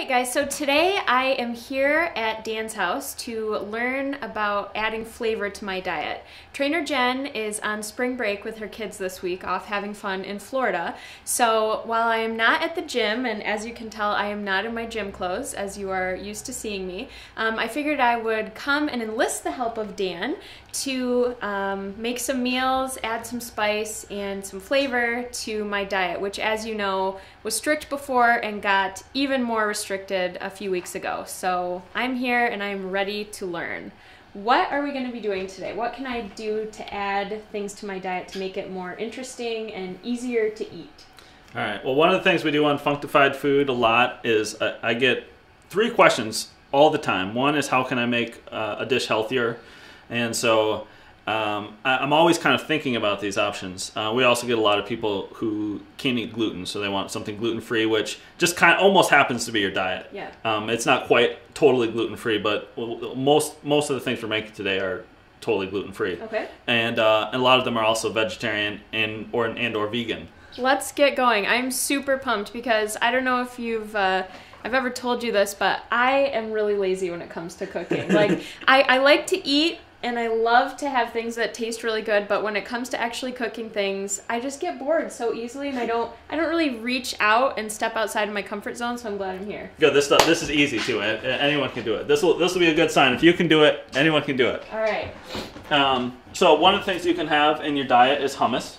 Alright guys, so today I am here at Dan's house to learn about adding flavor to my diet. Trainer Jen is on spring break with her kids this week, off having fun in Florida. So while I am not at the gym, and as you can tell I am not in my gym clothes as you are used to seeing me, I figured I would come and enlist the help of Dan to make some meals, add some spice and some flavor to my diet, which as you know was strict before and got even more restricted a few weeks ago. So I'm here and I'm ready to learn. What are we going to be doing today? What can I do to add things to my diet to make it more interesting and easier to eat? All right, well, one of the things we do on Funktified Food a lot is I get 3 questions all the time. One is, how can I make a dish healthier? And so I'm always kind of thinking about these options. We also get a lot of people who can't eat gluten, so they want something gluten-free, which just kind of almost happens to be your diet. Yeah. It's not quite totally gluten-free, but most of the things we're making today are totally gluten-free. Okay. And a lot of them are also vegetarian and/or vegan. Let's get going. I'm super pumped because I don't know if I've ever told you this, but I am really lazy when it comes to cooking. Like, I like to eat and I love to have things that taste really good, but when it comes to actually cooking things, I just get bored so easily, and I don't really reach out and step outside of my comfort zone, so I'm glad I'm here. Good. This is easy too. Anyone can do it. This will be a good sign. If you can do it, anyone can do it. All right. So one of the things you can have in your diet is hummus.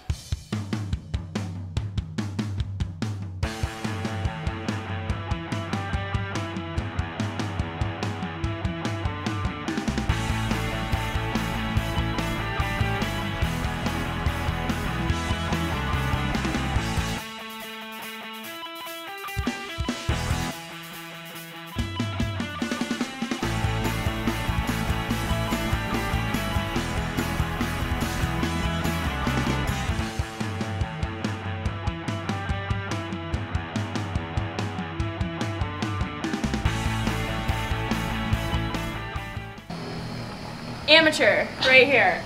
Amateur, right here.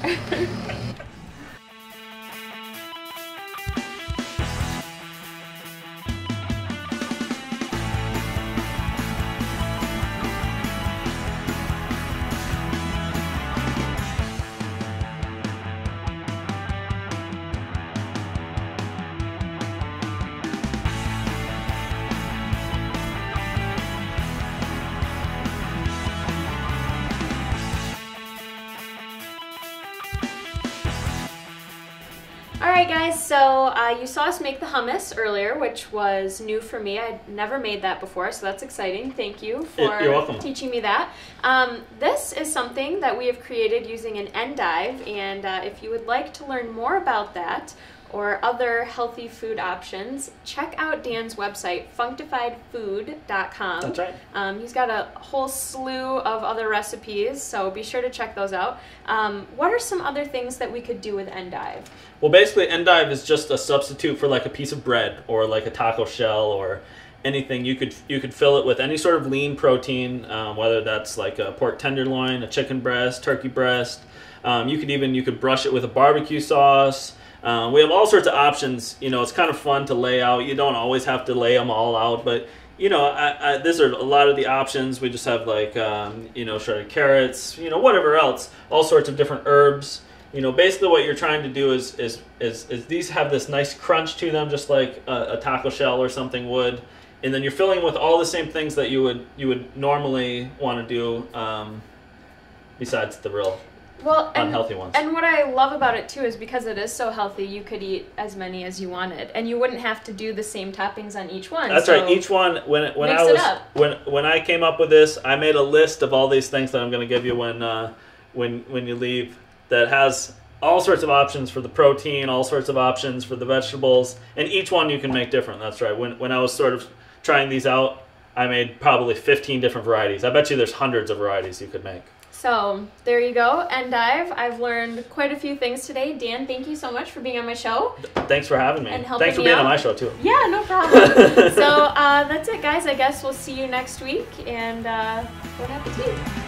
Alright guys, so you saw us make the hummus earlier, which was new for me. I'd never made that before, so that's exciting. Thank you for You're welcome. teaching me that. This is something that we have created using an endive, and if you would like to learn more about that or other healthy food options, check out Dan's website, funktifiedfood.com. That's right. He's got a whole slew of other recipes, so be sure to check those out. What are some other things that we could do with endive? Well, basically, endive is just a substitute for like a piece of bread or like a taco shell or anything. You could fill it with any sort of lean protein, whether that's like a pork tenderloin, a chicken breast, turkey breast. You could brush it with a barbecue sauce. We have all sorts of options. You know, it's kind of fun to lay out. You don't always have to lay them all out, but you know, these are a lot of the options. We just have like you know, shredded carrots, you know, whatever else, all sorts of different herbs. You know, basically what you're trying to do is these have this nice crunch to them, just like a taco shell or something would, and then you're filling with all the same things that you would normally want to do, besides the real unhealthy ones. And what I love about it too is because it is so healthy, you could eat as many as you wanted, and you wouldn't have to do the same toppings on each one. That's right. Each one, when I came up with this, I made a list of all these things that I'm going to give you when you leave, that has all sorts of options for the protein, all sorts of options for the vegetables, and each one you can make different. That's right. When I was sort of trying these out, I made probably 15 different varieties. I bet you there's hundreds of varieties you could make. So there you go, endive. I've learned quite a few things today. Dan, thank you so much for being on my show. Thanks for having me. And helping Thanks for me being out on my show too. Yeah, no problem. So that's it, guys. I guess we'll see you next week, and bon appetit.